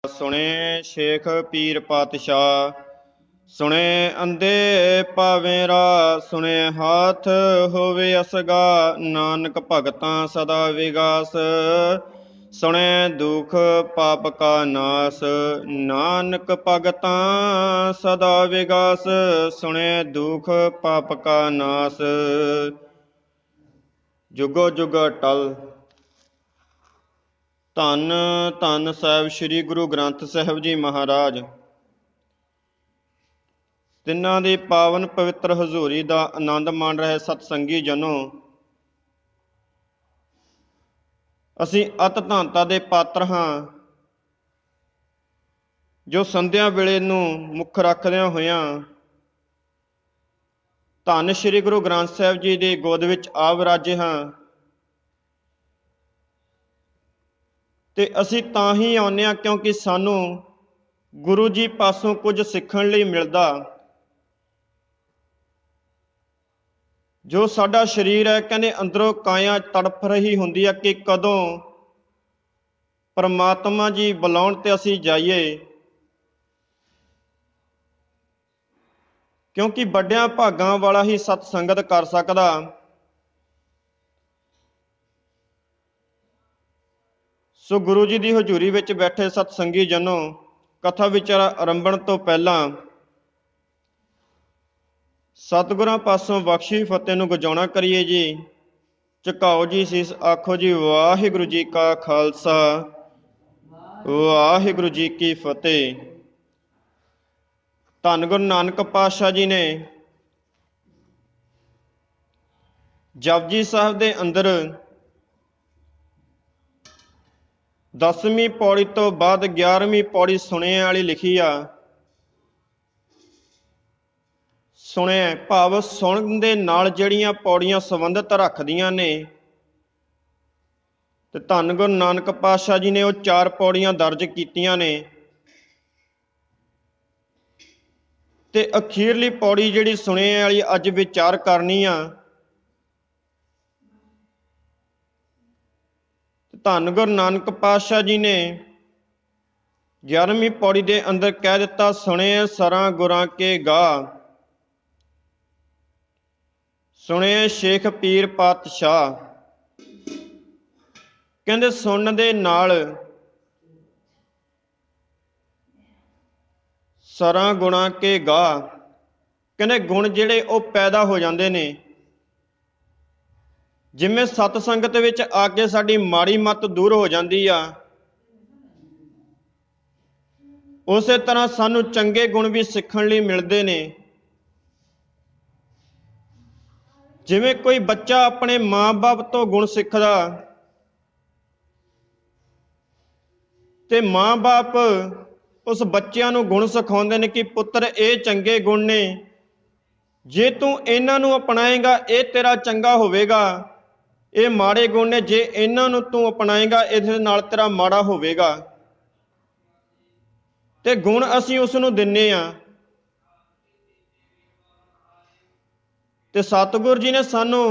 ਸੁਣੇ ਸ਼ੇਖ ਪੀਰ ਪਾਤਸ਼ਾਹ, ਸੁਣੇ ਅੰਧੇ ਪਾਵੇਂ ਰਾ, ਸੁਣੇ ਹਾਥ ਹੋਵੇ ਅਸਗਾ, ਨਾਨਕ ਭਗਤਾਂ ਸਦਾ ਵਿਗਾਸ। ਸੁਣੇ ਦੁਖ ਪਾਪ ਕਾ ਨਾਸ, ਨਾਨਕ ਭਗਤਾਂ ਸਦਾ ਵਿਗਾਸ। ਸੁਣੇ ਦੁਖ ਪਾਪ ਕਾ ਨਾਸ, ਜੁਗੋ ਜੁਗ ਅਟਲ। ਧੰਨ ਧੰਨ ਸਾਹਿਬ ਸ੍ਰੀ ਗੁਰੂ ਗ੍ਰੰਥ ਸਾਹਿਬ ਜੀ ਮਹਾਰਾਜ। ਤਿੰਨਾਂ ਦੀ ਪਾਵਨ ਪਵਿੱਤਰ ਹਜ਼ੂਰੀ ਦਾ ਆਨੰਦ ਮਾਣ ਰਹੇ ਸਤਸੰਗੀ ਜਨੋ, ਅਸੀਂ ਅਤ ਧੰਨਤਾ ਦੇ ਪਾਤਰ ਹਾਂ, ਜੋ ਸੰਧਿਆ ਵੇਲੇ ਨੂੰ ਮੁੱਖ ਰੱਖਦਿਆਂ ਹੋਇਆਂ ਧੰਨ ਸ੍ਰੀ ਗੁਰੂ ਗ੍ਰੰਥ ਸਾਹਿਬ ਜੀ ਦੀ ਗੋਦ ਵਿੱਚ ਆ ਵਿਰਾਜੇ ਹਾਂ। ਤੇ ਅਸੀਂ ਤਾਂ ਹੀ ਆਉਂਦੇ ਹਾਂ ਕਿਉਂਕਿ ਸਾਨੂੰ ਗੁਰੂ ਜੀ ਪਾਸੋਂ ਕੁਝ ਸਿੱਖਣ ਲਈ ਮਿਲਦਾ। ਜੋ ਸਾਡਾ ਸਰੀਰ ਹੈ, ਕਹਿੰਦੇ ਅੰਦਰੋਂ ਕਾਇਆ ਤੜਫ ਰਹੀ ਹੁੰਦੀ ਹੈ ਕਿ ਕਦੋਂ ਪਰਮਾਤਮਾ ਜੀ ਬੁਲਾਉਣ ਤੇ ਅਸੀਂ ਜਾਈਏ, ਕਿਉਂਕਿ ਵੱਡਿਆਂ ਭਾਗਾਂ ਵਾਲਾ ਹੀ ਸਤ ਸੰਗਤ ਕਰ ਸਕਦਾ। ਸੋ ਗੁਰੂ ਜੀ ਦੀ ਹਜ਼ੂਰੀ ਵਿੱਚ ਬੈਠੇ ਸਤਸੰਗੀ ਜਨੋ, ਕਥਾ ਵਿਚਾਰਾ ਆਰੰਭਣ ਤੋਂ ਪਹਿਲਾਂ ਸਤਿਗੁਰਾਂ ਪਾਸੋਂ ਬਖਸ਼ੀ ਫਤਿਹ ਨੂੰ ਗਜਾਉਣਾ ਕਰੀਏ ਜੀ। ਝੁਕਾਓ ਜੀ ਸੀਸ, ਆਖੋ ਜੀ ਵਾਹਿਗੁਰੂ ਜੀ ਕਾ ਖਾਲਸਾ, ਵਾਹਿਗੁਰੂ ਜੀ ਕੀ ਫਤਿਹ। ਧੰਨ ਗੁਰੂ ਨਾਨਕ ਪਾਤਸ਼ਾਹ ਜੀ ਨੇ ਜਪਜੀ ਸਾਹਿਬ ਦੇ ਅੰਦਰ 10ਵੀਂ ਪੌੜੀ ਤੋਂ ਬਾਅਦ 11ਵੀਂ ਪੌੜੀ ਸੁਣਿਆਂ ਵਾਲੀ ਲਿਖੀ ਆ। ਸੁਣਿਆ ਭਾਵ ਸੁਣਨ ਦੇ ਨਾਲ ਜਿਹੜੀਆਂ ਪੌੜੀਆਂ ਸੰਬੰਧਿਤ ਰੱਖਦੀਆਂ ਨੇ, ਤੇ ਧੰਨ ਗੁਰੂ ਨਾਨਕ ਪਾਤਸ਼ਾਹ ਜੀ ਨੇ ਉਹ 4 ਪੌੜੀਆਂ ਦਰਜ ਕੀਤੀਆਂ ਨੇ। ਤੇ ਅਖੀਰਲੀ ਪੌੜੀ ਜਿਹੜੀ ਸੁਣਿਆਂ ਵਾਲੀ ਅੱਜ ਵਿਚਾਰ ਕਰਨੀ ਆ, ਧੰਨ ਗੁਰੂ ਨਾਨਕ ਪਾਤਸ਼ਾਹ ਜੀ ਨੇ 11ਵੀਂ ਪੌੜੀ ਦੇ ਅੰਦਰ ਕਹਿ ਦਿੱਤਾ, ਸੁਣੇ ਸਰਾਂ ਗੁਰਾਂ ਕੇ ਗਾ, ਸੁਣੇ ਸ਼ੇਖ ਪੀਰ ਪਾਤਸ਼ਾਹ। ਕਹਿੰਦੇ ਸੁਣਨ ਦੇ ਨਾਲ ਸਰਾਂ ਗੁਣਾ ਕੇ ਗਾ, ਕਹਿੰਦੇ ਗੁਣ ਜਿਹੜੇ ਉਹ ਪੈਦਾ ਹੋ ਜਾਂਦੇ ਨੇ। ਜਿਵੇਂ ਸਤ ਸੰਗਤ ਵਿੱਚ ਆ ਕੇ ਸਾਡੀ ਮਾੜੀ ਮੱਤ ਦੂਰ ਹੋ ਜਾਂਦੀ ਆ, ਉਸੇ ਤਰ੍ਹਾਂ ਸਾਨੂੰ ਚੰਗੇ ਗੁਣ ਵੀ ਸਿੱਖਣ ਲਈ ਮਿਲਦੇ ਨੇ। ਜਿਵੇਂ ਕੋਈ ਬੱਚਾ ਆਪਣੇ ਮਾਂ-ਬਾਪ ਤੋਂ ਗੁਣ ਸਿੱਖਦਾ, ਤੇ ਮਾਂ-ਬਾਪ ਉਸ ਬੱਚਿਆਂ ਨੂੰ ਗੁਣ ਸਿਖਾਉਂਦੇ ਨੇ ਕਿ ਪੁੱਤਰ ਇਹ ਚੰਗੇ ਗੁਣ ਨੇ, ਜੇ ਤੂੰ ਇਹਨਾਂ ਨੂੰ ਅਪਣਾਏਗਾ ਇਹ ਤੇਰਾ ਚੰਗਾ ਹੋਵੇਗਾ। ਇਹ ਮਾੜੇ ਗੁਣ ਨੇ, ਜੇ ਇਹਨਾਂ ਨੂੰ ਤੂੰ ਅਪਣਾਏਗਾ ਇਹਦੇ ਨਾਲ ਤੇਰਾ ਮਾੜਾ ਹੋਵੇਗਾ। ਤੇ ਗੁਣ ਅਸੀਂ ਉਸ ਨੂੰ ਦਿੰਨੇ ਆ। ਤੇ ਸਤਿਗੁਰੂ ਜੀ ਨੇ ਸਾਨੂੰ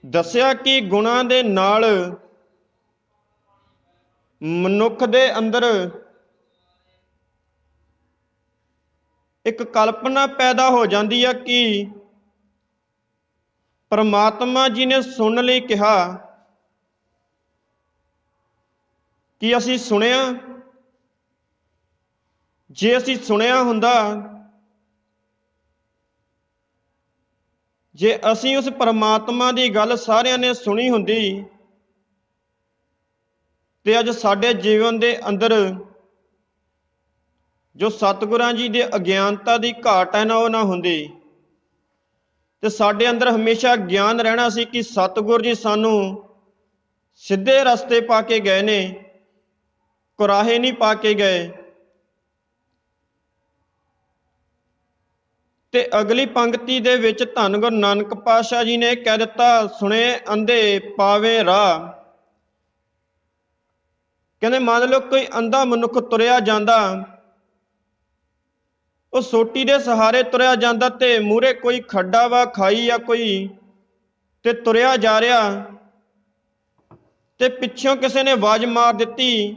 ਦੱਸਿਆ ਕਿ ਗੁਣਾਂ ਦੇ ਨਾਲ ਮਨੁੱਖ ਦੇ ਅੰਦਰ ਇੱਕ ਕਲਪਨਾ ਪੈਦਾ ਹੋ ਜਾਂਦੀ ਹੈ ਕਿ ਪਰਮਾਤਮਾ ਜੀ ਨੇ ਸੁਣਨ ਲਈ ਕਿਹਾ ਕਿ ਅਸੀਂ ਸੁਣਿਆ। ਜੇ ਅਸੀਂ ਸੁਣਿਆ ਹੁੰਦਾ, ਜੇ ਅਸੀਂ ਉਸ ਪਰਮਾਤਮਾ ਦੀ ਗੱਲ ਸਾਰਿਆਂ ਨੇ ਸੁਣੀ ਹੁੰਦੀ, ਤੇ ਅੱਜ ਸਾਡੇ ਜੀਵਨ ਦੇ ਅੰਦਰ ਜੋ ਸਤਿਗੁਰਾਂ ਜੀ ਦੇ ਅਗਿਆਨਤਾ ਦੀ ਘਾਟ ਹੈ ਨਾ, ਉਹ ਨਾ ਹੁੰਦੀ। ਤੇ ਸਾਡੇ ਅੰਦਰ ਹਮੇਸ਼ਾ ਗਿਆਨ ਰਹਿਣਾ ਸੀ ਕਿ ਸਤਿਗੁਰ ਜੀ ਸਾਨੂੰ ਸਿੱਧੇ ਰਸਤੇ ਪਾ ਕੇ ਗਏ ਨੇ, ਕੁਰਾਹੇ ਨਹੀਂ ਪਾ ਕੇ ਗਏ। ਤੇ ਅਗਲੀ ਪੰਕਤੀ ਦੇ ਵਿੱਚ ਧੰਨ ਗੁਰੂ ਨਾਨਕ ਪਾਤਸ਼ਾਹ ਜੀ ਨੇ ਕਹਿ ਦਿੱਤਾ, ਸੁਣੇ ਅੰਧੇ ਪਾਵੇਂ ਰਾਹ। ਕਹਿੰਦੇ ਮੰਨ ਲਓ ਕੋਈ ਅੰਧਾ ਮਨੁੱਖ ਤੁਰਿਆ ਜਾਂਦਾ, ਉਹ ਸੋਟੀ ਦੇ ਸਹਾਰੇ ਤੁਰਿਆ ਜਾਂਦਾ, ਤੇ ਮੂਹਰੇ ਕੋਈ ਖੱਡਾ ਵਾ, ਖਾਈ ਆ ਕੋਈ, ਤੇ ਤੁਰਿਆ ਜਾ ਰਿਹਾ। ਤੇ ਪਿੱਛੋਂ ਕਿਸੇ ਨੇ ਆਵਾਜ਼ ਮਾਰ ਦਿੱਤੀ,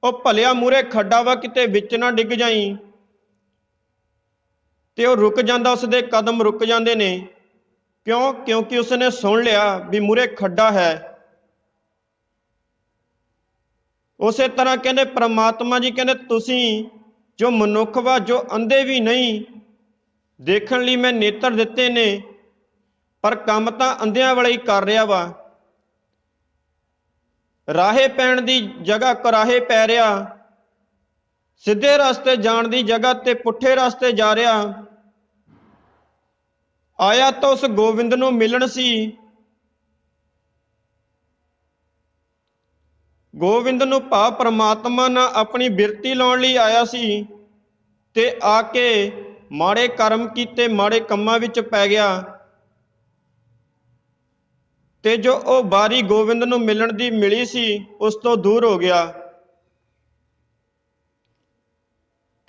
ਉਹ ਭਲਿਆ ਮੂਹਰੇ ਖੱਡਾ ਵਾ, ਕਿਤੇ ਵਿੱਚ ਨਾ ਡਿੱਗ ਜਾਈ। ਤੇ ਉਹ ਰੁਕ ਜਾਂਦਾ, ਉਸਦੇ ਕਦਮ ਰੁਕ ਜਾਂਦੇ ਨੇ। ਕਿਉਂ? ਕਿਉਂਕਿ ਉਸਨੇ ਸੁਣ ਲਿਆ ਵੀ ਮੂਹਰੇ ਖੱਡਾ ਹੈ। ਉਸੇ ਤਰ੍ਹਾਂ ਕਹਿੰਦੇ ਪ੍ਰਮਾਤਮਾ ਜੀ ਕਹਿੰਦੇ ਤੁਸੀਂ ਜੋ ਮਨੁੱਖ ਵਾ, ਜੋ ਅੰਧੇ ਵੀ ਨਹੀਂ, ਦੇਖਣ ਲਈ ਮੈਂ ਨੇਤਰ ਦਿੱਤੇ ਨੇ, ਪਰ ਕੰਮ ਤਾਂ ਅੰਧਿਆਂ ਵਾਲਾ ਹੀ ਕਰ ਰਿਹਾ ਵਾ। ਰਾਹੇ ਪੈਣ ਦੀ ਜਗ੍ਹਾ ਕੁਰਾਹੇ ਪੈ ਰਿਹਾ, ਸਿੱਧੇ ਰਸਤੇ ਜਾਣ ਦੀ ਜਗ੍ਹਾ ਤੇ ਪੁੱਠੇ ਰਸਤੇ ਜਾ ਰਿਹਾ। ਆਇਆ ਤਾਂ ਉਸ ਗੋਬਿੰਦ ਨੂੰ ਮਿਲਣ ਸੀ, ਗੋਬਿੰਦ ਨੂੰ ਭਾਵ ਪ੍ਰਮਾਤਮਾ ਨਾਲ ਆਪਣੀ ਬਿਰਤੀ ਲਾਉਣ ਲਈ ਆਇਆ ਸੀ, ਤੇ ਆ ਕੇ ਮਾੜੇ ਕਰਮ ਕੀਤੇ, ਮਾੜੇ ਕੰਮਾਂ ਵਿੱਚ ਪੈ ਗਿਆ। ਤੇ ਜੋ ਉਹ ਬਾਰੀ ਗੋਬਿੰਦ ਨੂੰ ਮਿਲਣ ਦੀ ਮਿਲੀ ਸੀ, ਉਸ ਤੋਂ ਦੂਰ ਹੋ ਗਿਆ।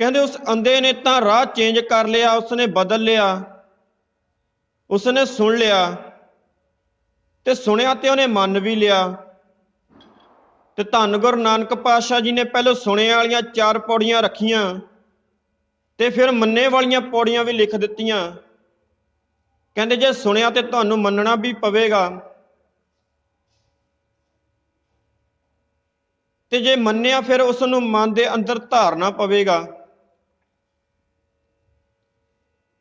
ਕਹਿੰਦੇ ਉਸ ਅੰਧੇ ਨੇ ਤਾਂ ਰਾਹ ਚੇਂਜ ਕਰ ਲਿਆ, ਉਸਨੇ ਬਦਲ ਲਿਆ, ਉਸਨੇ ਸੁਣ ਲਿਆ, ਤੇ ਸੁਣਿਆ ਤੇ ਉਹਨੇ ਮੰਨ ਵੀ ਲਿਆ। ਤੇ ਧੰਨ ਗੁਰੂ ਨਾਨਕ ਪਾਤਸ਼ਾਹ ਜੀ ਨੇ ਪਹਿਲਾਂ ਸੁਣੇ ਵਾਲੀਆਂ 4 ਪੌੜੀਆਂ ਰੱਖੀਆਂ, ਤੇ ਫਿਰ ਮੰਨੇ ਵਾਲੀਆਂ ਪੌੜੀਆਂ ਵੀ ਲਿਖ ਦਿੱਤੀਆਂ। ਕਹਿੰਦੇ ਜੇ ਸੁਣਿਆ ਤੇ ਤੁਹਾਨੂੰ ਮੰਨਣਾ ਵੀ ਪਵੇਗਾ, ਤੇ ਜੇ ਮੰਨਿਆ ਫਿਰ ਉਸ ਨੂੰ ਮਨ ਦੇ ਅੰਦਰ ਧਾਰਨਾ ਪਵੇਗਾ।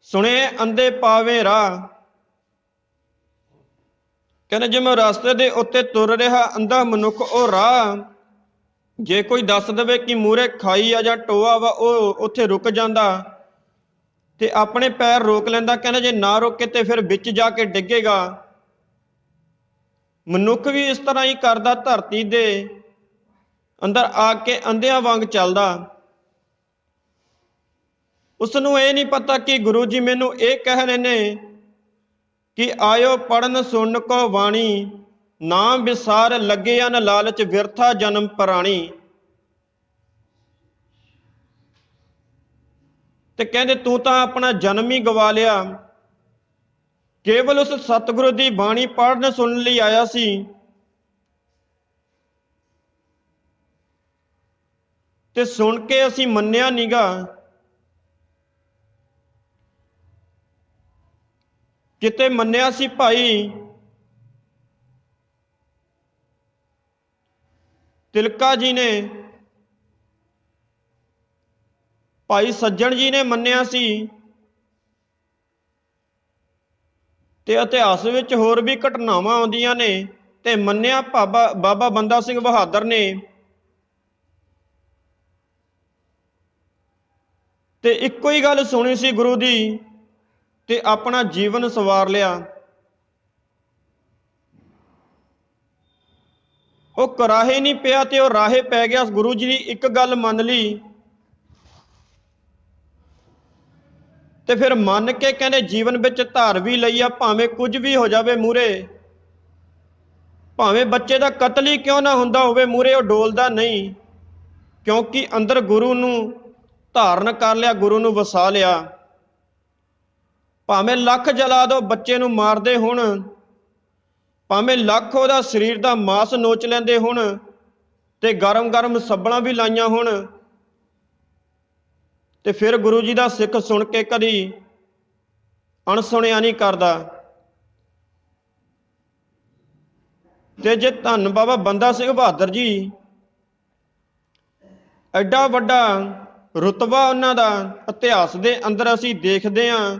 ਸੁਣੇ ਅੰਧੇ ਪਾਵੇ ਰਾਹ, ਕਹਿੰਦੇ ਜਿਵੇਂ ਰਸਤੇ ਦੇ ਉੱਤੇ ਤੁਰ ਰਿਹਾ ਅੰਧਾ ਮਨੁੱਖ, ਉਹ ਰਾਹ ਜੇ ਕੋਈ ਦੱਸ ਦੇਵੇ ਕਿ ਮੂਹਰੇ ਖਾਈ ਆ ਜਾਂ ਟੋਆ ਵਾ, ਉਹ ਉੱਥੇ ਰੁਕ ਜਾਂਦਾ ਤੇ ਆਪਣੇ ਪੈਰ ਰੋਕ ਲੈਂਦਾ। ਕਹਿੰਦੇ ਜੇ ਨਾ ਰੋਕੇ ਤੇ ਫਿਰ ਵਿੱਚ ਜਾ ਕੇ ਡਿੱਗੇਗਾ। ਮਨੁੱਖ ਵੀ ਇਸ ਤਰ੍ਹਾਂ ਹੀ ਕਰਦਾ, ਧਰਤੀ ਦੇ ਅੰਦਰ ਆ ਕੇ ਅੰਧਿਆਂ ਵਾਂਗ ਚੱਲਦਾ। ਉਸ ਨੂੰ ਇਹ ਨਹੀਂ ਪਤਾ ਕਿ ਗੁਰੂ ਜੀ ਮੈਨੂੰ ਇਹ ਕਹਿ ਰਹੇ ਨੇ ਕਿ ਆਇਓ ਪੜਨ ਸੁਣ ਕੋ ਬਾਣੀ, ਨਾਮ ਵਿਸਾਰ ਲੱਗੇ ਅਨ ਲਾਲਚ, ਵਿਰਥਾ ਜਨਮ ਪ੍ਰਾਣੀ। ਤੇ ਕਹਿੰਦੇ ਤੂੰ ਤਾਂ ਆਪਣਾ ਜਨਮ ਹੀ ਗਵਾ ਲਿਆ। ਕੇਵਲ ਉਸ ਸਤਿਗੁਰੂ ਦੀ ਬਾਣੀ ਪੜਨ ਸੁਣਨ ਲਈ ਆਇਆ ਸੀ, ਤੇ ਸੁਣ ਕੇ ਅਸੀਂ ਮੰਨਿਆ ਨੀਗਾ। ਕਿਤੇ ਮੰਨਿਆ ਸੀ ਭਾਈ ਤਿਲਕਾ ਜੀ ਨੇ, ਭਾਈ ਸੱਜਣ ਜੀ ਨੇ ਮੰਨਿਆ ਸੀ, ਤੇ ਇਤਿਹਾਸ ਵਿੱਚ ਹੋਰ ਵੀ ਘਟਨਾਵਾਂ ਆਉਂਦੀਆਂ ਨੇ। ਤੇ ਮੰਨਿਆ ਬਾਬਾ ਬੰਦਾ ਸਿੰਘ ਬਹਾਦਰ ਨੇ, ਤੇ ਇੱਕੋ ਹੀ ਗੱਲ ਸੁਣੀ ਸੀ ਗੁਰੂ ਦੀ, ਤੇ ਆਪਣਾ ਜੀਵਨ ਸਵਾਰ ਲਿਆ। ਉਹ ਕੁਰਾਹੇ ਨਹੀਂ ਪਿਆ ਤੇ ਉਹ ਰਾਹੇ ਪੈ ਗਿਆ। ਗੁਰੂ ਜੀ ਦੀ ਇੱਕ ਗੱਲ ਮੰਨ ਲਈ, ਤੇ ਫਿਰ ਮੰਨ ਕੇ ਕਹਿੰਦੇ ਜੀਵਨ ਵਿੱਚ ਧਾਰ ਵੀ ਲਈ ਆ। ਭਾਵੇਂ ਕੁਝ ਵੀ ਹੋ ਜਾਵੇ ਮੂਹਰੇ, ਭਾਵੇਂ ਬੱਚੇ ਦਾ ਕਤਲ ਹੀ ਕਿਉਂ ਨਾ ਹੁੰਦਾ ਹੋਵੇ, ਮੂਹਰੇ ਉਹ ਡੋਲਦਾ ਨਹੀਂ, ਕਿਉਂਕਿ ਅੰਦਰ ਗੁਰੂ ਨੂੰ ਧਾਰਨ ਕਰ ਲਿਆ, ਗੁਰੂ ਨੂੰ ਵਸਾ ਲਿਆ। ਭਾਵੇਂ ਲੱਖ ਜਲਾ ਦੋ ਬੱਚੇ ਨੂੰ ਮਾਰਦੇ ਹੁਣ, ਭਾਵੇਂ ਲੱਖ ਉਹਦਾ ਸਰੀਰ ਦਾ ਮਾਸ ਨੋਚ ਲੈਂਦੇ ਹੁਣ, ਤੇ ਗਰਮ ਗਰਮ ਸੱਬਲਾਂ ਵੀ ਲਾਈਆਂ ਹੁਣ, ਤੇ ਫਿਰ ਗੁਰੂ ਜੀ ਦਾ ਸਿੱਖ ਸੁਣ ਕੇ ਕਦੀ ਅਣਸੁਣਿਆ ਨਹੀਂ ਕਰਦਾ। ਤੇ ਜੇ ਧੰਨ ਬਾਬਾ ਬੰਦਾ ਸਿੰਘ ਬਹਾਦਰ ਜੀ, ਐਡਾ ਵੱਡਾ ਰੁਤਬਾ ਉਹਨਾਂ ਦਾ ਇਤਿਹਾਸ ਦੇ ਅੰਦਰ ਅਸੀਂ ਦੇਖਦੇ ਹਾਂ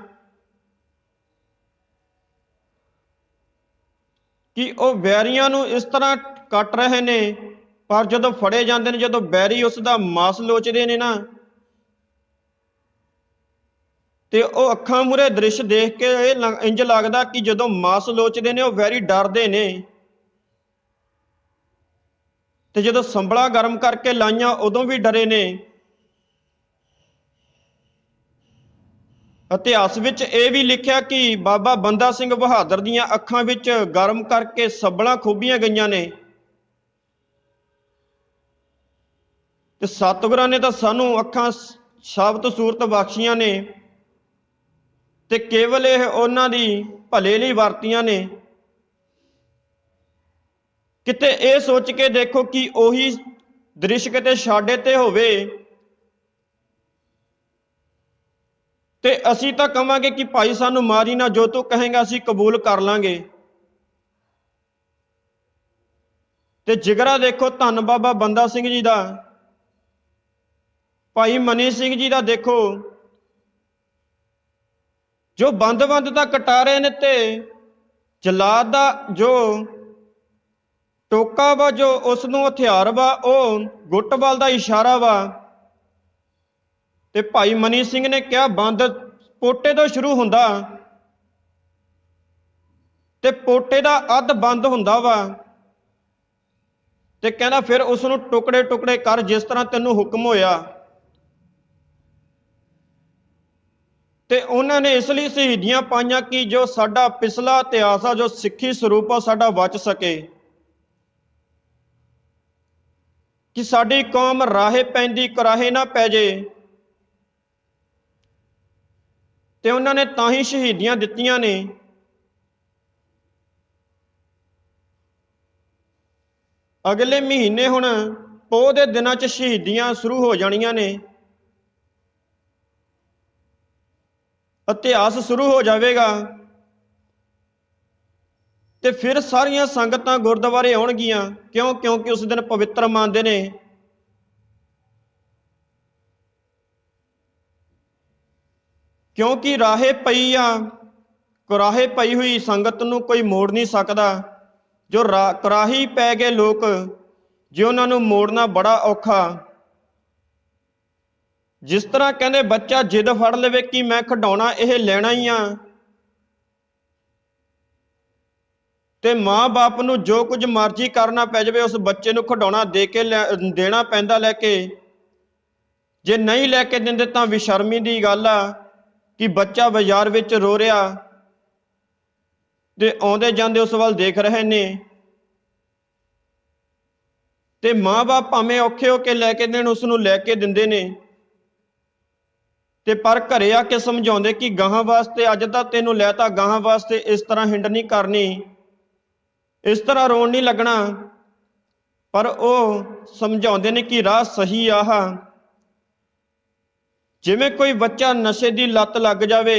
ਕਿ ਉਹ ਵੈਰੀਆਂ ਨੂੰ ਇਸ ਤਰ੍ਹਾਂ ਕੱਟ ਰਹੇ ਨੇ, ਪਰ ਜਦੋਂ ਫੜੇ ਜਾਂਦੇ ਨੇ, ਜਦੋਂ ਬੈਰੀ ਉਸ ਦਾ ਮਾਸ ਲੋਚਦੇ ਨੇ ਨਾ, ਤੇ ਉਹ ਅੱਖਾਂ ਮੂਹਰੇ ਦ੍ਰਿਸ਼ ਦੇਖ ਕੇ ਇਹ ਇੰਜ ਲੱਗਦਾ ਕਿ ਜਦੋਂ ਮਾਸ ਲੋਚਦੇ ਨੇ ਉਹ ਵੈਰੀ ਡਰਦੇ ਨੇ। ਤੇ ਜਦੋਂ ਸੰਭਲਾ ਗਰਮ ਕਰਕੇ ਲਾਈਆਂ ਉਦੋਂ ਵੀ ਡਰੇ ਨੇ। ਇਤਿਹਾਸ ਵਿੱਚ ਇਹ ਵੀ ਲਿਖਿਆ ਕਿ ਬਾਬਾ ਬੰਦਾ ਸਿੰਘ ਬਹਾਦਰ ਦੀਆਂ ਅੱਖਾਂ ਵਿੱਚ ਗਰਮ ਕਰਕੇ ਸੱਬਲਾਂ ਖੋਭੀਆਂ ਗਈਆਂ ਨੇ। ਤੇ ਸਤਿਗੁਰਾਂ ਨੇ ਤਾਂ ਸਾਨੂੰ ਅੱਖਾਂ ਸ਼ਬਦ ਸੂਰਤ ਬਖਸ਼ੀਆਂ ਨੇ, ਤੇ ਕੇਵਲ ਇਹ ਉਹਨਾਂ ਦੀ ਭਲੇ ਲਈ ਵਰਤੀਆਂ ਨੇ। ਕਿਤੇ ਇਹ ਸੋਚ ਕੇ ਦੇਖੋ ਕਿ ਉਹੀ ਦ੍ਰਿਸ਼ ਕਿਤੇ ਸਾਡੇ ਤੇ ਹੋਵੇ ਤੇ ਅਸੀਂ ਤਾਂ ਕਵਾਂਗੇ ਕਿ ਭਾਈ ਸਾਨੂੰ ਮਾਰੀ ਨਾ, ਜੋ ਤੂੰ ਕਹੇਂਗਾ ਅਸੀਂ ਕਬੂਲ ਕਰ ਲਾਂਗੇ। ਤੇ ਜਿਗਰਾ ਦੇਖੋ ਧੰਨ ਬਾਬਾ ਬੰਦਾ ਸਿੰਘ ਜੀ ਦਾ, ਭਾਈ ਮਨੀ ਸਿੰਘ ਜੀ ਦਾ ਦੇਖੋ, ਜੋ ਬੰਦ ਤਾਂ ਕਟਾ ਰਹੇ ਨੇ ਤੇ ਜਲਾਦ ਦਾ ਜੋ ਟੋਕਾ ਵਾ, ਜੋ ਉਸ ਨੂੰ ਹਥਿਆਰ ਵਾ, ਉਹ ਗੁੱਟਬਾਲ ਦਾ ਇਸ਼ਾਰਾ ਵਾ। ਤੇ ਭਾਈ ਮਨੀ ਸਿੰਘ ਨੇ ਕਿਹਾ ਬੰਦ ਪੋਟੇ ਤੋਂ ਸ਼ੁਰੂ ਹੁੰਦਾ ਤੇ ਪੋਟੇ ਦਾ ਅੱਧ ਬੰਦ ਹੁੰਦਾ ਵਾ, ਤੇ ਕਹਿੰਦਾ ਫਿਰ ਉਸ ਨੂੰ ਟੁਕੜੇ ਟੁਕੜੇ ਕਰ ਜਿਸ ਤਰ੍ਹਾਂ ਤੈਨੂੰ ਹੁਕਮ ਹੋਇਆ। ਤੇ ਉਹਨਾਂ ਨੇ ਇਸ ਲਈ ਸ਼ਹੀਦੀਆਂ ਪਾਈਆਂ ਕਿ ਜੋ ਸਾਡਾ ਪਿਛਲਾ ਇਤਿਹਾਸ ਆ, ਜੋ ਸਿੱਖੀ ਸਰੂਪ ਆ, ਸਾਡਾ ਬਚ ਸਕੇ, ਕਿ ਸਾਡੀ ਕੌਮ ਰਾਹੇ ਪੈਂਦੀ ਕੁਰਾਹੇ ਨਾ ਪੈ ਜੇ। ਤੇ ਉਹਨਾਂ ਨੇ ਤਾਂ ਹੀ ਸ਼ਹੀਦੀਆਂ ਦਿੱਤੀਆਂ ਨੇ। ਅਗਲੇ ਮਹੀਨੇ ਹੁਣ ਪੋਹ ਦੇ ਦਿਨਾਂ 'ਚ ਸ਼ਹੀਦੀਆਂ ਸ਼ੁਰੂ ਹੋ ਜਾਣੀਆਂ ਨੇ, ਇਤਿਹਾਸ ਸ਼ੁਰੂ ਹੋ ਜਾਵੇਗਾ। ਤੇ ਫਿਰ ਸਾਰੀਆਂ ਸੰਗਤਾਂ ਗੁਰਦੁਆਰੇ ਆਉਣਗੀਆਂ, ਕਿਉਂਕਿ ਉਸ ਦਿਨ ਪਵਿੱਤਰ ਮੰਨਦੇ ਨੇ। ਕਿਉਂਕਿ ਰਾਹੇ ਪਈ ਆ, ਕੁਰਾਹੇ ਪਈ ਹੋਈ ਸੰਗਤ ਨੂੰ ਕੋਈ ਮੋੜ ਨਹੀਂ ਸਕਦਾ। ਜੋ ਕੁਰਾਹੀ ਪੈ ਗਏ ਲੋਕ, ਜੇ ਉਹਨਾਂ ਨੂੰ ਮੋੜਨਾ ਬੜਾ ਔਖਾ। ਜਿਸ ਤਰ੍ਹਾਂ ਕਹਿੰਦੇ ਬੱਚਾ ਜਿੱਦ ਫੜ ਲਵੇ ਕਿ ਮੈਂ ਖਿਡੌਣਾ ਇਹ ਲੈਣਾ ਹੀ ਆ, ਤੇ ਮਾਂ-ਬਾਪ ਨੂੰ ਜੋ ਕੁਝ ਮਰਜ਼ੀ ਕਰਨਾ ਪੈ ਜਾਵੇ, ਉਸ ਬੱਚੇ ਨੂੰ ਖਿਡੌਣਾ ਦੇ ਕੇ ਦੇਣਾ ਪੈਂਦਾ ਲੈ ਕੇ। ਜੇ ਨਹੀਂ ਲੈ ਕੇ ਦਿੰਦੇ ਤਾਂ ਬੇਸ਼ਰਮੀ ਦੀ ਗੱਲ ਆ ਕਿ ਬੱਚਾ ਬਾਜ਼ਾਰ ਵਿੱਚ ਰੋ ਰਿਹਾ ਤੇ ਆਉਂਦੇ ਜਾਂਦੇ ਉਸ ਵੱਲ ਦੇਖ ਰਹੇ ਨੇ। ਤੇ ਮਾਂ-ਬਾਪ ਭਾਵੇਂ ਔਖੇ ਹੋ ਕੇ ਲੈ ਕੇ ਦੇਣ, ਉਸ ਨੂੰ ਲੈ ਕੇ ਦਿੰਦੇ ਨੇ। ਤੇ ਪਰ ਘਰੇ ਆ ਕੇ ਸਮਝਾਉਂਦੇ ਕਿ ਗਾਹਾਂ ਵਾਸਤੇ ਅੱਜ ਤਾਂ ਤੈਨੂੰ ਲੈ ਤਾ, ਗਾਹਾਂ ਵਾਸਤੇ ਇਸ ਤਰ੍ਹਾਂ ਹਿੰਡ ਨਹੀਂ ਕਰਨੀ, ਇਸ ਤਰ੍ਹਾਂ ਰੋਣ ਨਹੀਂ ਲੱਗਣਾ। ਪਰ ਉਹ ਸਮਝਾਉਂਦੇ ਨੇ ਕਿ ਰਾਹ ਸਹੀ ਆਹ। ਜਿਵੇਂ ਕੋਈ ਬੱਚਾ ਨਸ਼ੇ ਦੀ ਲੱਤ ਲੱਗ ਜਾਵੇ,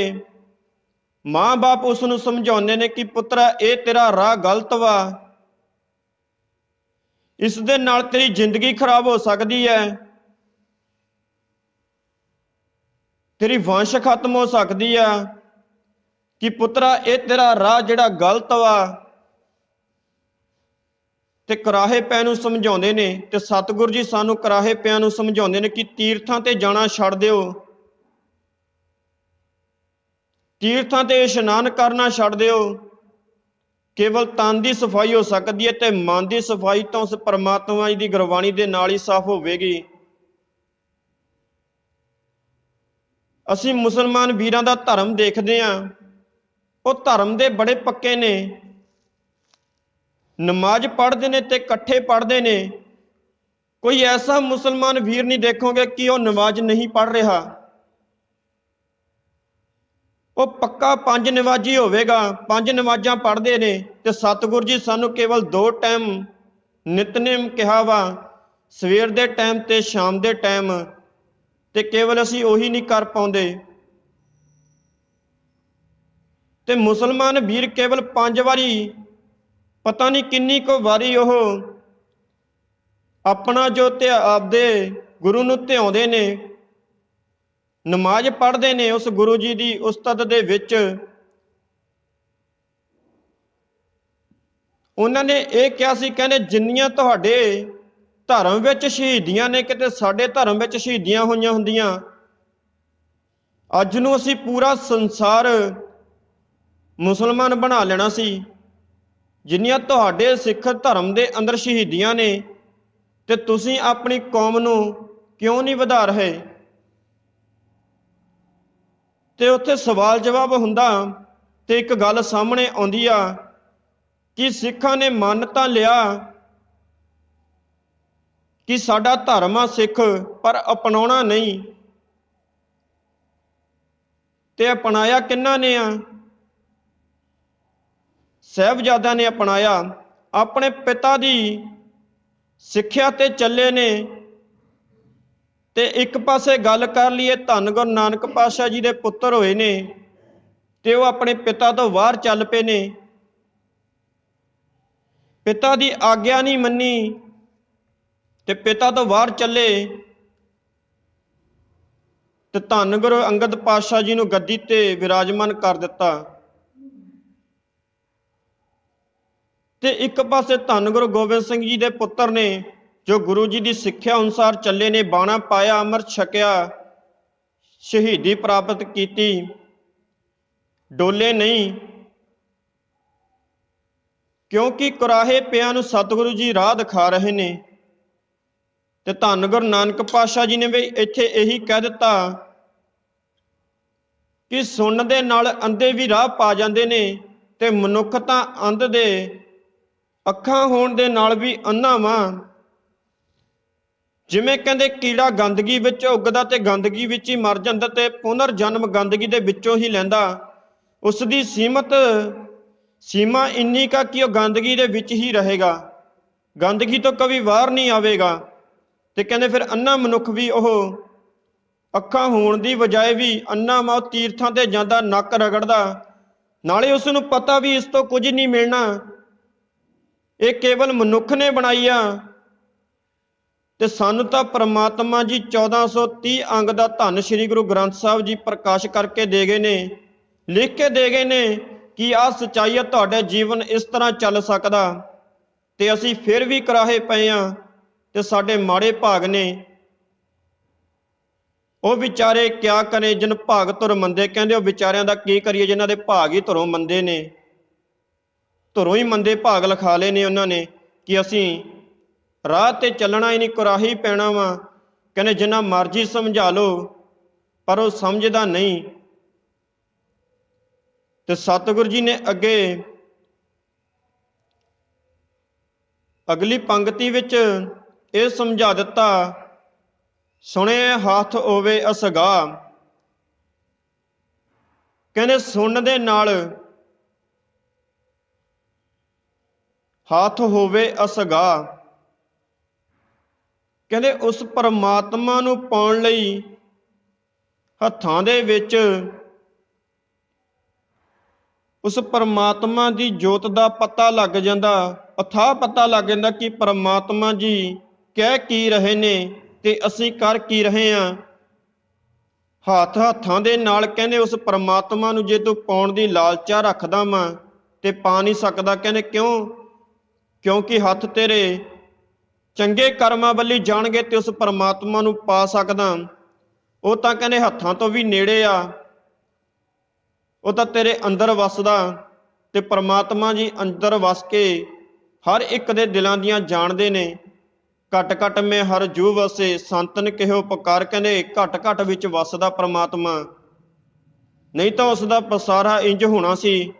ਮਾਂ-ਬਾਪ ਉਸ ਨੂੰ ਸਮਝਾਉਂਦੇ ਨੇ ਕਿ ਪੁੱਤਰਾ ਇਹ ਤੇਰਾ ਰਾਹ ਗਲਤ ਵਾ, ਇਸ ਦੇ ਨਾਲ ਤੇਰੀ ਜ਼ਿੰਦਗੀ ਖਰਾਬ ਹੋ ਸਕਦੀ ਹੈ, ਤੇਰੀ ਵੰਸ਼ ਖਤਮ ਹੋ ਸਕਦੀ ਆ, ਕਿ ਪੁੱਤਰਾ ਇਹ ਤੇਰਾ ਰਾਹ ਜਿਹੜਾ ਗਲਤ ਵਾ। ਤੇ ਕੁਰਾਹੇ ਪੈ ਨੂੰ ਸਮਝਾਉਂਦੇ ਨੇ। ਤੇ ਸਤਿਗੁਰੂ ਜੀ ਸਾਨੂੰ ਕੁਰਾਹੇ ਪਿਆਂ ਨੂੰ ਸਮਝਾਉਂਦੇ ਨੇ ਕਿ ਤੀਰਥਾਂ ਤੇ ਜਾਣਾ ਛੱਡ ਦਿਓ, ਤੀਰਥਾਂ ਤੇ ਇਸ਼ਨਾਨ ਕਰਨਾ ਛੱਡ ਦਿਓ। ਕੇਵਲ ਤਨ ਦੀ ਸਫਾਈ ਹੋ ਸਕਦੀ ਹੈ ਤੇ ਮਨ ਦੀ ਸਫਾਈ ਤਾਂ ਉਸ ਪਰਮਾਤਮਾ ਜੀ ਦੀ ਗੁਰਬਾਣੀ ਦੇ ਨਾਲ ਹੀ ਸਾਫ਼ ਹੋਵੇਗੀ। ਅਸੀਂ ਮੁਸਲਮਾਨ ਵੀਰਾਂ ਦਾ ਧਰਮ ਦੇਖਦੇ ਹਾਂ, ਉਹ ਧਰਮ ਦੇ ਬੜੇ ਪੱਕੇ ਨੇ, ਨਮਾਜ਼ ਪੜ੍ਹਦੇ ਨੇ ਤੇ ਇਕੱਠੇ ਪੜ੍ਹਦੇ ਨੇ। ਕੋਈ ਐਸਾ ਮੁਸਲਮਾਨ ਵੀਰ ਨਹੀਂ ਦੇਖੋਗੇ ਕਿ ਉਹ ਨਮਾਜ਼ ਨਹੀਂ ਪੜ੍ਹ ਰਿਹਾ, ਉਹ ਪੱਕਾ ਪੰਜ ਨਮਾਜ਼ੀ ਹੋਵੇਗਾ, ਪੰਜ ਨਮਾਜ਼ਾਂ ਪੜ੍ਹਦੇ ਨੇ। ਤੇ ਸਤਿਗੁਰੂ ਜੀ ਸਾਨੂੰ ਕੇਵਲ 2 ਟਾਈਮ ਨਿਤਨੇਮ ਕਿਹਾ ਵਾ, ਸਵੇਰ ਦੇ ਟਾਈਮ ਤੇ ਸ਼ਾਮ ਦੇ ਟਾਈਮ, ਤੇ ਕੇਵਲ ਅਸੀਂ ਉਹੀ ਨਹੀਂ ਕਰ ਪਾਉਂਦੇ। ਤੇ ਮੁਸਲਮਾਨ ਵੀਰ ਕੇਵਲ 5 ਵਾਰੀ, ਪਤਾ ਨਹੀਂ ਕਿੰਨੀ ਕੁ ਵਾਰੀ ਉਹ ਆਪਣਾ ਜੋ ਆਪਦੇ ਗੁਰੂ ਨੂੰ ਧਿਆਉਂਦੇ ਨੇ, ਨਮਾਜ਼ ਪੜ੍ਹਦੇ ਨੇ ਉਸ ਗੁਰੂ ਜੀ ਦੀ ਉਸਤਤ ਦੇ ਵਿੱਚ। ਉਹਨਾਂ ਨੇ ਇਹ ਕਿਹਾ ਸੀ, ਕਹਿੰਦੇ ਜਿੰਨੀਆਂ ਤੁਹਾਡੇ ਧਰਮ ਵਿੱਚ ਸ਼ਹੀਦੀਆਂ ਨੇ, ਕਿਤੇ ਸਾਡੇ ਧਰਮ ਵਿੱਚ ਸ਼ਹੀਦੀਆਂ ਹੋਈਆਂ ਹੁੰਦੀਆਂ, ਅੱਜ ਨੂੰ ਅਸੀਂ ਪੂਰਾ ਸੰਸਾਰ ਮੁਸਲਮਾਨ ਬਣਾ ਲੈਣਾ ਸੀ। ਜਿੰਨੀਆਂ ਤੁਹਾਡੇ ਸਿੱਖ ਧਰਮ ਦੇ ਅੰਦਰ ਸ਼ਹੀਦੀਆਂ ਨੇ, ਤੇ ਤੁਸੀਂ ਆਪਣੀ ਕੌਮ ਨੂੰ ਕਿਉਂ ਨਹੀਂ ਵਧਾ ਰਹੇ। ਤੇ ਉੱਥੇ ਸਵਾਲ ਜਵਾਬ ਹੁੰਦਾ ਤੇ ਇੱਕ ਗੱਲ ਸਾਹਮਣੇ ਆਉਂਦੀ ਆ ਕਿ ਸਿੱਖਾਂ ਨੇ ਮੰਨ ਤਾਂ ਲਿਆ ਕਿ ਸਾਡਾ ਧਰਮ ਆ ਸਿੱਖ, ਪਰ ਅਪਣਾਉਣਾ ਨਹੀਂ। ਤੇ ਅਪਣਾਇਆ ਕਿਹਨਾਂ ਨੇ ਆ? ਸਾਹਿਬਜ਼ਾਦਿਆਂ ਨੇ ਅਪਣਾਇਆ। ਆਪਣੇ ਪਿਤਾ ਦੀ ਸਿੱਖਿਆ ਤੇ ਚੱਲੇ ਨੇ। ਤੇ ਇੱਕ ਪਾਸੇ ਗੱਲ ਕਰ ਲਈਏ, ਧੰਨ ਗੁਰੂ ਨਾਨਕ ਪਾਤਸ਼ਾਹ ਜੀ ਦੇ ਪੁੱਤਰ ਹੋਏ ਨੇ ਤੇ ਉਹ ਆਪਣੇ ਪਿਤਾ ਤੋਂ ਬਾਹਰ ਚੱਲ ਪਏ ਨੇ, ਪਿਤਾ ਦੀ ਆਗਿਆ ਨਹੀਂ ਮੰਨੀ ਤੇ ਪਿਤਾ ਤੋਂ ਬਾਹਰ ਚੱਲੇ ਤੇ ਧੰਨ ਗੁਰੂ ਅੰਗਦ ਪਾਤਸ਼ਾਹ ਜੀ ਨੂੰ ਗੱਦੀ ਤੇ ਵਿਰਾਜਮਾਨ ਕਰ ਦਿੱਤਾ। ਤੇ ਇੱਕ ਪਾਸੇ ਧੰਨ ਗੁਰੂ ਗੋਬਿੰਦ ਸਿੰਘ ਜੀ ਦੇ ਪੁੱਤਰ ਨੇ ਜੋ ਗੁਰੂ ਜੀ ਦੀ ਸਿੱਖਿਆ ਅਨੁਸਾਰ ਚੱਲੇ ਨੇ, ਬਾਣਾ ਪਾਇਆ, ਅੰਮ੍ਰਿਤ ਛਕਿਆ, ਸ਼ਹੀਦੀ ਪ੍ਰਾਪਤ ਕੀਤੀ, ਡੋਲੇ ਨਹੀਂ, ਕਿਉਂਕਿ ਕੁਰਾਹੇ ਪਿਆਂ ਨੂੰ ਸਤਿਗੁਰੂ ਜੀ ਰਾਹ ਦਿਖਾ ਰਹੇ ਨੇ। ਤੇ ਧੰਨ ਗੁਰੂ ਨਾਨਕ ਪਾਤਸ਼ਾਹ ਜੀ ਨੇ ਵੀ ਇੱਥੇ ਇਹੀ ਕਹਿ ਦਿੱਤਾ ਕਿ ਸੁਣਨ ਦੇ ਨਾਲ ਅੰਧੇ ਵੀ ਰਾਹ ਪਾ ਜਾਂਦੇ ਨੇ ਤੇ ਮਨੁੱਖ ਤਾਂ ਅੰਧ ਦੇ ਅੱਖਾਂ ਹੋਣ ਦੇ ਨਾਲ ਵੀ ਅੰਨਾ ਵਾਂ। ਜਿਵੇਂ ਕਹਿੰਦੇ ਕੀੜਾ ਗੰਦਗੀ ਵਿੱਚ ਉੱਗਦਾ ਤੇ ਗੰਦਗੀ ਵਿੱਚ ਹੀ ਮਰ ਜਾਂਦਾ ਤੇ ਪੁਨਰ ਜਨਮ ਗੰਦਗੀ ਦੇ ਵਿੱਚੋਂ ਹੀ ਲੈਂਦਾ, ਉਸ ਦੀ ਸੀਮਾ ਇੰਨੀ ਕਾ ਕਿ ਉਹ ਗੰਦਗੀ ਦੇ ਵਿੱਚ ਹੀ ਰਹੇਗਾ, ਗੰਦਗੀ ਤੋਂ ਕਦੀ ਬਾਹਰ ਨਹੀਂ ਆਵੇਗਾ। ਤੇ ਕਹਿੰਦੇ ਫਿਰ ਅੰਨਾ ਮਨੁੱਖ ਵੀ ਉਹ ਅੱਖਾਂ ਹੋਣ ਦੀ ਬਜਾਏ ਵੀ ਅੰਨਾ ਵਾ, ਤੀਰਥਾਂ ਤੇ ਜਾਂਦਾ, ਨੱਕ ਰਗੜਦਾ, ਨਾਲੇ ਉਸ ਨੂੰ ਪਤਾ ਵੀ ਇਸ ਤੋਂ ਕੁਝ ਨਹੀਂ ਮਿਲਣਾ, ਇਹ ਕੇਵਲ ਮਨੁੱਖ ਨੇ ਬਣਾਈ ਆ। ਤੇ ਸਾਨੂੰ ਤਾਂ ਪ੍ਰਮਾਤਮਾ ਜੀ 1430 ਅੰਗ ਦਾ ਧੰਨ ਸ਼੍ਰੀ ਗੁਰੂ ਗ੍ਰੰਥ ਸਾਹਿਬ ਜੀ ਪ੍ਰਕਾਸ਼ ਕਰਕੇ ਦੇ ਗਏ ਨੇ, ਲਿਖ ਕੇ ਦੇ ਗਏ ਨੇ ਕਿ ਆਹ ਸੱਚਾਈ ਹੈ, ਤੁਹਾਡਾ ਜੀਵਨ ਇਸ ਤਰ੍ਹਾਂ ਚੱਲ ਸਕਦਾ। ਤੇ ਅਸੀਂ ਫਿਰ ਵੀ ਕਰਾਹੇ ਪਏ ਆ ਤੇ ਸਾਡੇ ਮਾੜੇ ਭਾਗ ਨੇ। ਉਹ ਵਿਚਾਰੇ ਕਿਆ ਕਰੇ ਜਿਨ ਭਾਗ ਧੁਰ ਮੰਦੇ, ਕਹਿੰਦੇ ਉਹ ਵਿਚਾਰਿਆਂ ਦਾ ਕੀ ਕਰੀਏ ਜਿਨ੍ਹਾਂ ਦੇ ਭਾਗ ਹੀ ਧੁਰੋਂ ਮੰਦੇ ਨੇ, ਧੁਰੋਂ ਹੀ ਮੰਦੇ ਭਾਗ ਲਿਖਾ ਲਏ ਨੇ ਉਹਨਾਂ ਨੇ ਕਿ ਅਸੀਂ ਰਾਹ ਤੇ ਚੱਲਣਾ ਹੀ ਨਹੀਂ, ਕੁਰਾਹੀ ਪੈਣਾ ਵਾ। ਕਹਿੰਦੇ ਜਿੰਨਾ ਮਰਜ਼ੀ ਸਮਝਾ ਲਓ ਪਰ ਉਹ ਸਮਝਦਾ ਨਹੀਂ। ਤੇ ਸਤਿਗੁਰੂ ਜੀ ਨੇ ਅੱਗੇ ਅਗਲੀ ਪੰਕਤੀ ਵਿੱਚ ਇਹ ਸਮਝਾ ਦਿੱਤਾ, ਸੁਣੇ ਹੱਥ ਹੋਵੇ ਅਸਗਾ। ਕਹਿੰਦੇ ਸੁਣਨ ਦੇ ਨਾਲ ਹੱਥ ਹੋਵੇ ਅਸਗਾ, ਕਹਿੰਦੇ ਉਸ ਪਰਮਾਤਮਾ ਨੂੰ ਪਾਉਣ ਲਈ ਹੱਥਾਂ ਦੇ ਵਿੱਚ ਉਸ ਪਰਮਾਤਮਾ ਦੀ ਜੋਤ ਦਾ ਪਤਾ ਲੱਗ ਜਾਂਦਾ, ਅਥਾਹ ਪਤਾ ਲੱਗ ਜਾਂਦਾ ਕਿ ਪਰਮਾਤਮਾ ਜੀ ਕਹਿ ਕੀ ਰਹੇ ਨੇ ਤੇ ਅਸੀਂ ਕਰ ਕੀ ਰਹੇ ਹਾਂ। ਹੱਥਾਂ ਦੇ ਨਾਲ ਕਹਿੰਦੇ ਉਸ ਪਰਮਾਤਮਾ ਨੂੰ ਜੇ ਤੂੰ ਪਾਉਣ ਦੀ ਲਾਲਚਾ ਰੱਖਦਾ ਵਾਂ ਤੇ ਪਾ ਨਹੀਂ ਸਕਦਾ। ਕਹਿੰਦੇ ਕਿਉਂਕਿ ਹੱਥ ਤੇਰੇ ਚੰਗੇ ਕਰਮਾਂ ਵੱਲੀ ਜਾਣਗੇ ਤੇ ਉਸ ਪਰਮਾਤਮਾ ਨੂੰ ਪਾ ਸਕਦਾ। ਉਹ ਤਾਂ ਕਹਿੰਦੇ ਹੱਥਾਂ ਤੋਂ ਵੀ ਨੇੜੇ ਆ, ਉਹ ਤਾਂ ਤੇਰੇ ਅੰਦਰ ਵਸਦਾ ਤੇ ਪਰਮਾਤਮਾ ਜੀ ਅੰਦਰ ਵਸ ਕੇ ਹਰ ਇੱਕ ਦੇ ਦਿਲਾਂ ਦੀਆਂ ਜਾਣਦੇ ਨੇ। ਘਟ ਘਟ ਮੈਂ ਹਰ ਜੂ ਵਸੇ ਸੰਤਨ ਕਿਹੋ ਪੁਕਾਰ, ਕਹਿੰਦੇ ਘਟ ਘਟ ਵਿੱਚ ਵਸਦਾ ਪਰਮਾਤਮਾ, ਨਹੀਂ ਤਾਂ ਉਸ ਦਾ ਪਸਾਰਾ ਇੰਜ ਹੋਣਾ ਸੀ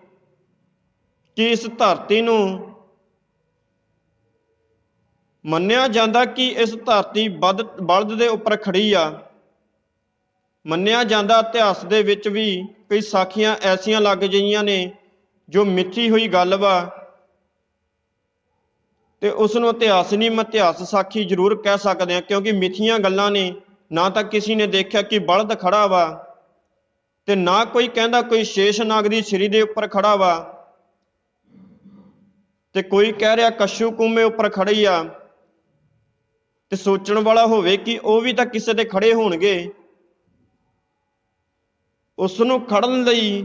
ਕਿ ਇਸ ਧਰਤੀ ਨੂੰ ਮੰਨਿਆ ਜਾਂਦਾ ਕਿ ਇਸ ਧਰਤੀ ਬਲਦ ਦੇ ਉੱਪਰ ਖੜੀ ਆ। ਮੰਨਿਆ ਜਾਂਦਾ ਇਤਿਹਾਸ ਦੇ ਵਿੱਚ ਵੀ ਕਈ ਸਾਖੀਆਂ ਐਸੀਆਂ ਲੱਗ ਜਾਈਆਂ ਨੇ ਜੋ ਮਿੱਥੀ ਹੋਈ ਗੱਲ ਵਾ ਤੇ ਉਸ ਨੂੰ ਇਤਿਹਾਸ ਨਹੀਂ, ਮੈਂ ਇਤਿਹਾਸ ਸਾਖੀ ਜ਼ਰੂਰ ਕਹਿ ਸਕਦੇ ਹਾਂ, ਕਿਉਂਕਿ ਮਿੱਥੀਆਂ ਗੱਲਾਂ ਨੇ। ਨਾ ਤਾਂ ਕਿਸੇ ਨੇ ਦੇਖਿਆ ਕਿ ਬਲਦ ਖੜਾ ਵਾ ਤੇ ਨਾ ਕੋਈ ਕਹਿੰਦਾ ਕੋਈ ਸ਼ੇਸ਼ ਨਾਗ ਦੀ ਸ੍ਰੀ ਦੇ ਉੱਪਰ ਖੜਾ ਵਾ ਤੇ ਕੋਈ ਕਹਿ ਰਿਹਾ ਕੱਛੂ ਕੂਮੇ ਉੱਪਰ ਖੜੀ ਆ। ਤੇ ਸੋਚਣ ਵਾਲਾ ਹੋਵੇ ਕਿ ਉਹ ਵੀ ਤਾਂ ਕਿਸੇ ਦੇ ਖੜੇ ਹੋਣਗੇ। ਉਸ ਨੂੰ ਖੜਨ ਲਈ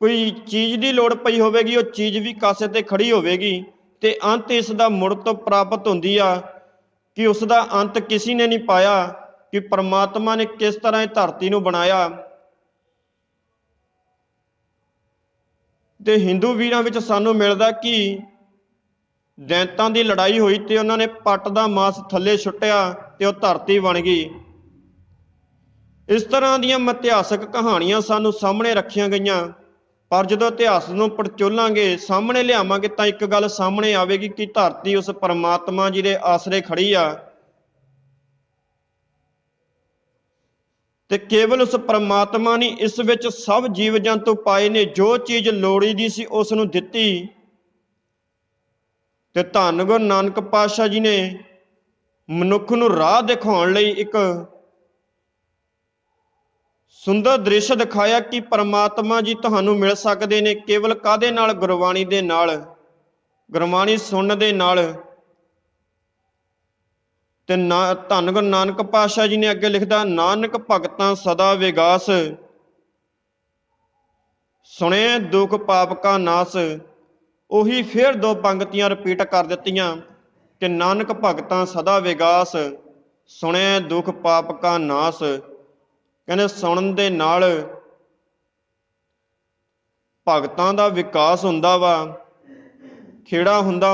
ਕੋਈ ਚੀਜ਼ ਦੀ ਲੋੜ ਪਈ ਹੋਵੇਗੀ, ਉਹ ਚੀਜ਼ ਵੀ ਕਾਸੇ ਤੇ ਖੜੀ ਹੋਵੇਗੀ ਤੇ ਅੰਤ ਇਸ ਦਾ ਮੁੜ ਤੋਂ ਪ੍ਰਾਪਤ ਹੁੰਦੀ ਆ ਕਿ ਉਸ ਦਾ ਅੰਤ ਕਿਸੇ ਨੇ ਨਹੀਂ ਪਾਇਆ ਕਿ ਪਰਮਾਤਮਾ ਨੇ ਕਿਸ ਤਰ੍ਹਾਂ ਇਹ ਧਰਤੀ ਨੂੰ ਬਣਾਇਆ। ਤੇ ਹਿੰਦੂ ਵੀਰਾਂ ਵਿੱਚ ਸਾਨੂੰ ਮਿਲਦਾ ਕਿ ਦੈਂਤਾਂ ਦੀ ਲੜਾਈ ਹੋਈ ਤੇ ਉਹਨਾਂ ਨੇ ਪੱਟ ਦਾ ਮਾਸ ਥੱਲੇ ਸੁੱਟਿਆ ਤੇ ਉਹ ਧਰਤੀ ਬਣ ਗਈ। ਇਸ ਤਰ੍ਹਾਂ ਦੀਆਂ ਇਤਿਹਾਸਕ ਕਹਾਣੀਆਂ ਸਾਨੂੰ ਸਾਹਮਣੇ ਰੱਖੀਆਂ ਗਈਆਂ, ਪਰ ਜਦੋਂ ਇਤਿਹਾਸ ਨੂੰ ਪੜਚੋਲਾਂਗੇ, ਸਾਹਮਣੇ ਲਿਆਵਾਂਗੇ ਤਾਂ ਇੱਕ ਗੱਲ ਸਾਹਮਣੇ ਆਵੇਗੀ ਕਿ ਧਰਤੀ ਉਸ ਪਰਮਾਤਮਾ ਜੀ ਦੇ ਆਸਰੇ ਖੜੀ ਆ ਤੇ ਕੇਵਲ ਉਸ ਪਰਮਾਤਮਾ ਨੇ ਇਸ ਵਿੱਚ ਸਭ ਜੀਵ ਜੰਤੂ ਪਾਏ ਨੇ। ਜੋ ਚੀਜ਼ ਲੋੜੀਂਦੀ ਸੀ ਉਸ ਨੂੰ ਦਿੱਤੀ ਤੇ ਧੰਨ ਗੁਰੂ ਨਾਨਕ ਪਾਤਸ਼ਾਹ ਜੀ ਨੇ ਮਨੁੱਖ ਨੂੰ ਰਾਹ ਦਿਖਾਉਣ ਲਈ ਇੱਕ ਸੁੰਦਰ ਦ੍ਰਿਸ਼ ਦਿਖਾਇਆ ਕਿ ਪਰਮਾਤਮਾ ਜੀ ਤੁਹਾਨੂੰ ਮਿਲ ਸਕਦੇ ਨੇ ਕੇਵਲ ਕਾਹਦੇ ਨਾਲ? ਗੁਰਬਾਣੀ ਦੇ ਨਾਲ, ਗੁਰਬਾਣੀ ਸੁਣਨ ਦੇ ਨਾਲ। ਤੇ ਧੰਨ ਗੁਰੂ ਨਾਨਕ ਪਾਤਸ਼ਾਹ ਜੀ ਨੇ ਅੱਗੇ ਲਿਖਦਾ, ਨਾਨਕ ਭਗਤਾਂ ਸਦਾ ਵਿਗਾਸ, ਸੁਣੇ ਦੁਖ ਪਾਪ ਕਾ ਨਾਸ। ਉਹੀ ਫਿਰ ਦੋ ਪੰਕਤੀਆਂ ਰਿਪੀਟ ਕਰ ਦਿੱਤੀਆਂ ਕਿ ਨਾਨਕ ਭਗਤਾਂ ਸਦਾ ਵਿਗਾਸ, ਸੁਣੇ ਦੁਖ ਪਾਪ ਕਾ ਨਾਸ। ਕਹਿੰਦੇ ਸੁਣਨ ਦੇ ਨਾਲ ਭਗਤਾਂ ਦਾ ਵਿਕਾਸ ਹੁੰਦਾ ਵਾ, ਖੇੜਾ ਹੁੰਦਾ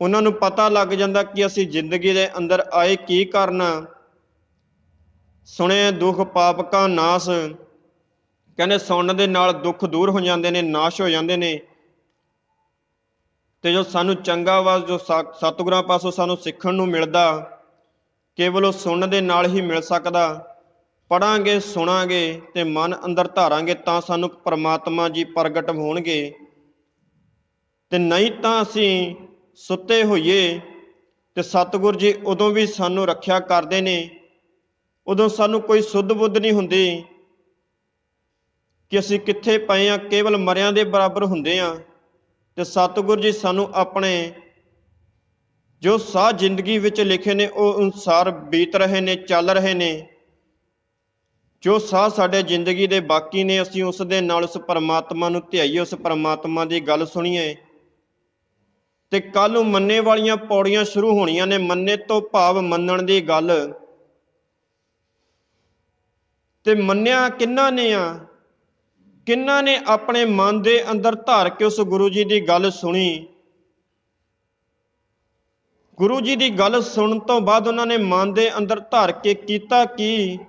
ਉਹਨਾਂ ਨੂੰ ਪਤਾ ਲੱਗ ਜਾਂਦਾ ਕਿ ਅਸੀਂ ਜ਼ਿੰਦਗੀ ਦੇ ਅੰਦਰ ਆਏ ਕੀ ਕਰਨਾ। ਸੁਣੇ ਦੁੱਖ ਪਾਪ ਕਾ ਨਾਸ, ਕਹਿੰਦੇ ਸੁਣਨ ਦੇ ਨਾਲ ਦੁੱਖ ਦੂਰ ਹੋ ਜਾਂਦੇ ਨੇ, ਨਾਸ਼ ਹੋ ਜਾਂਦੇ ਨੇ। ਤੇ ਜੋ ਸਾਨੂੰ ਚੰਗਾ ਵਾ, ਜੋ ਸਤਿਗੁਰਾਂ ਪਾਸੋਂ ਸਾਨੂੰ ਸਿੱਖਣ ਨੂੰ ਮਿਲਦਾ, ਕੇਵਲ ਉਹ ਸੁਣਨ ਦੇ ਨਾਲ ਹੀ ਮਿਲ ਸਕਦਾ। ਪੜ੍ਹਾਂਗੇ, ਸੁਣਾਂਗੇ ਤੇ ਮਨ ਅੰਦਰ ਧਾਰਾਂਗੇ ਤਾਂ ਸਾਨੂੰ ਪਰਮਾਤਮਾ ਜੀ ਪ੍ਰਗਟ ਹੋਣਗੇ। ਤੇ ਨਹੀਂ ਤਾਂ ਅਸੀਂ ਸੁੱਤੇ ਹੋਈਏ ਤੇ ਸਤਿਗੁਰ ਜੀ ਉਦੋਂ ਵੀ ਸਾਨੂੰ ਰੱਖਿਆ ਕਰਦੇ ਨੇ। ਉਦੋਂ ਸਾਨੂੰ ਕੋਈ ਸੁੱਧ ਬੁੱਧ ਨਹੀਂ ਹੁੰਦੀ ਕਿ ਅਸੀਂ ਕਿੱਥੇ ਪਏ ਹਾਂ, ਕੇਵਲ ਮਰਿਆਂ ਦੇ ਬਰਾਬਰ ਹੁੰਦੇ ਹਾਂ। ਤੇ ਸਤਿਗੁਰ ਜੀ ਸਾਨੂੰ ਆਪਣੇ ਜੋ ਸਾਹ ਜ਼ਿੰਦਗੀ ਵਿੱਚ ਲਿਖੇ ਨੇ ਉਹ ਅਨੁਸਾਰ ਬੀਤ ਰਹੇ ਨੇ, ਚੱਲ ਰਹੇ ਨੇ। ਜੋ ਸਾਹ ਸਾਡੇ ਜ਼ਿੰਦਗੀ ਦੇ ਬਾਕੀ ਨੇ, ਅਸੀਂ ਉਸ ਦੇ ਨਾਲ ਉਸ ਪਰਮਾਤਮਾ ਨੂੰ ਧਿਆਈਏ, ਉਸ ਪਰਮਾਤਮਾ ਦੀ ਗੱਲ ਸੁਣੀਏ। ਤੇ ਕੱਲ ਨੂੰ ਮੰਨੇ ਵਾਲੀਆਂ ਪੌੜੀਆਂ ਸ਼ੁਰੂ ਹੋਣੀਆਂ ਨੇ। ਮੰਨੇ ਤੋਂ ਭਾਵ ਮੰਨਣ ਦੀ ਗੱਲ। ਤੇ ਮੰਨਿਆ ਕਿਹਨਾਂ ਨੇ ਆ? ਕਿਹਨਾਂ ਨੇ ਆਪਣੇ ਮਨ ਦੇ ਅੰਦਰ ਧਾਰ ਕੇ ਉਸ ਗੁਰੂ ਜੀ ਦੀ ਗੱਲ ਸੁਣੀ। ਗੁਰੂ ਜੀ ਦੀ ਗੱਲ ਸੁਣਨ ਤੋਂ ਬਾਅਦ ਉਹਨਾਂ ਨੇ ਮਨ ਦੇ ਅੰਦਰ ਧਾਰ ਕੇ ਕੀਤਾ ਕੀ?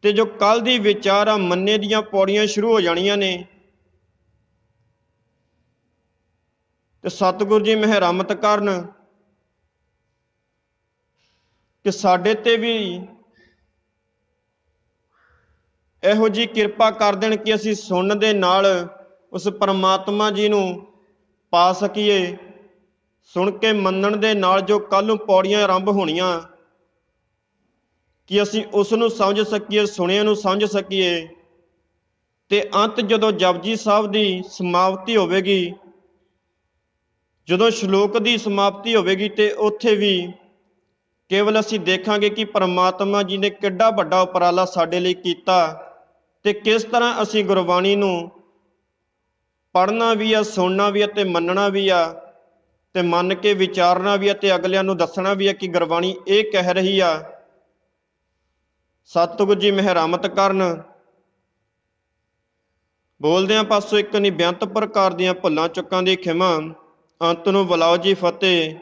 ਤੇ ਜੋ ਕੱਲ ਦੀ ਵਿਚਾਰ ਆ, ਮੰਨੇ ਦੀਆਂ ਪੌੜੀਆਂ ਸ਼ੁਰੂ ਹੋ ਜਾਣੀਆਂ ਨੇ। ਤੇ ਸਤਿਗੁਰੂ ਜੀ ਮਿਹਰਮਤ ਕਰਨ ਕਿ ਸਾਡੇ ਤੇ ਵੀ ਇਹੋ ਜਿਹੀ ਕਿਰਪਾ ਕਰ ਦੇਣ ਕਿ ਅਸੀਂ ਸੁਣਨ ਦੇ ਨਾਲ ਉਸ ਪਰਮਾਤਮਾ ਜੀ ਨੂੰ ਪਾ ਸਕੀਏ। ਸੁਣ ਕੇ ਮੰਨਣ ਦੇ ਨਾਲ ਜੋ ਕੱਲ ਨੂੰ ਪੌੜੀਆਂ ਆਰੰਭ ਹੋਣੀਆਂ, ਕਿ ਅਸੀਂ ਉਸ ਨੂੰ ਸਮਝ ਸਕੀਏ, ਸੁਣਿਆ ਨੂੰ ਸਮਝ ਸਕੀਏ। ਤੇ ਅੰਤ ਜਦੋਂ ਜਪਜੀ ਸਾਹਿਬ ਦੀ ਸਮਾਪਤੀ ਹੋਵੇਗੀ, ਜਦੋਂ ਸ਼ਲੋਕ ਦੀ ਸਮਾਪਤੀ ਹੋਵੇਗੀ, ਤੇ ਉੱਥੇ ਵੀ ਕੇਵਲ ਅਸੀਂ ਦੇਖਾਂਗੇ ਕਿ ਪਰਮਾਤਮਾ ਜੀ ਨੇ ਕਿੱਡਾ ਵੱਡਾ ਉਪਰਾਲਾ ਸਾਡੇ ਲਈ ਕੀਤਾ ਤੇ ਕਿਸ ਤਰ੍ਹਾਂ ਅਸੀਂ ਗੁਰਬਾਣੀ ਨੂੰ ਪੜ੍ਹਨਾ ਵੀ ਆ, ਸੁਣਨਾ ਵੀ ਆ ਤੇ ਮੰਨਣਾ ਵੀ ਆ, ਤੇ ਮੰਨ ਕੇ ਵਿਚਾਰਨਾ ਵੀ ਆ, ਤੇ ਅਗਲਿਆਂ ਨੂੰ ਦੱਸਣਾ ਵੀ ਆ ਕਿ ਗੁਰਬਾਣੀ ਇਹ ਕਹਿ ਰਹੀ ਆ। ਸਤਿਗੁਰੂ ਜੀ ਮਿਹਰਮਤ ਕਰਨ। ਬੋਲਦਿਆਂ ਪਾਸੋਂ ਇੱਕ ਨਹੀਂ ਬੇਅੰਤ ਪ੍ਰਕਾਰ ਦੀਆਂ ਭੁੱਲਾਂ ਚੁੱਕਾਂ ਦੀ ਖਿਮਾ। ਅੰਤ ਨੂੰ ਬੁਲਾਓ ਜੀ ਫਤਿਹ।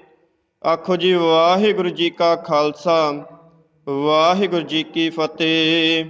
ਆਖੋ ਜੀ ਵਾਹਿਗੁਰੂ ਜੀ ਕਾ ਖਾਲਸਾ, ਵਾਹਿਗੁਰੂ ਜੀ ਕੀ ਫਤਿਹ।